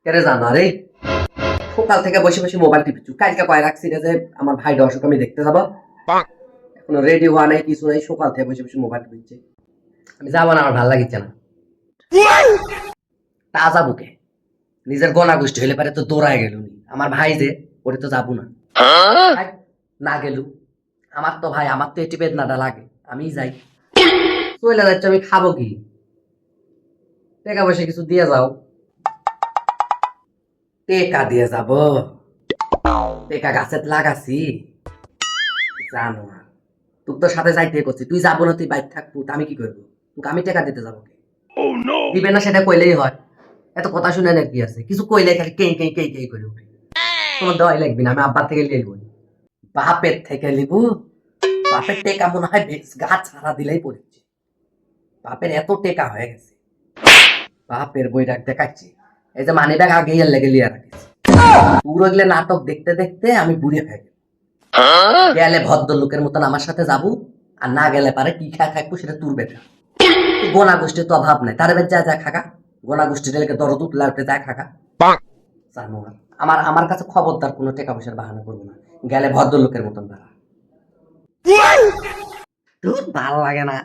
কেরে জানা রে, সকাল থেকে বসে বসে মোবাইল টিপিছু। কালকে কয় রাখছি যে আমার ভাইটা অসুখ আমি দেখতে যাবো, এখনো রেডি হওয়া নাই, কিছু নাই, সকাল থেকে বসে বসে মোবাইল টিপিচ্ছে। আমি যাবো না, আমার ভালো লাগিচ্ছে না। তা যাবো কে? নিজের গলা গোষ্ঠী হইলে পারে তো দৌড়ায় গেল। আমার ভাই যে, ওরে তো যাবো না। ভাই, না গেলু, আমার তো ভাই, আমার তো এটি বেদনাটা লাগে, আমি যাই। চলে যাচ্ছে, আমি খাবো কি? টাকা পয়সা কিছু দিয়ে যাও। টেকা দিয়ে যাব? টেকা গাছের লাগাছি জানো না? তোর তো সাথে যাইতে করছি, তুই যাবো না, তুই বাইর থাকবো, তা আমি কি করবো? তোকে আমি টাকা দিতে যাবো কে? দিবে না সেটা কইলেই হয়, এত কথা শুনে না কি আছে? কিছু কইলে খালি কেই কেই কেই কেই করে উঠে। তোমার দেওয়াই লাগবে না, আমি আব্বার থেকে লিয়ে লিবো। বাপের থেকে লিবো? বাপের টেকা মনে হয় গাছ ছাড়া দিলেই পড়েছে। বাপের এত টেকা হয়ে গেছে, বাপের বই রাখ দেখাচ্ছি। এই যে মানি ব্যাগ আগে লেগে লিয়ে রাখিস। পুরো গেলে নাটক দেখতে দেখতে আমি বুড়ি হয়ে গেল। গেলে ভদ্রলোকের মতন আমার সাথে যাবো, আর না গেলে পারে কি খা খাইবো সেটা তোর বেটা। গোনা গোষ্ঠীর তো অভাব নাই, তার বের যা যা খাকা। গোনা গোষ্ঠীর দরদ উঠলে উঠে যায় খাকা। জানো আমার আমার কাছে খবরদার কোনো টাকা পয়সার বাহানা করবো না, গেলে ভদ্রলোকের মতন বেড়া। তোর ভালো লাগে না।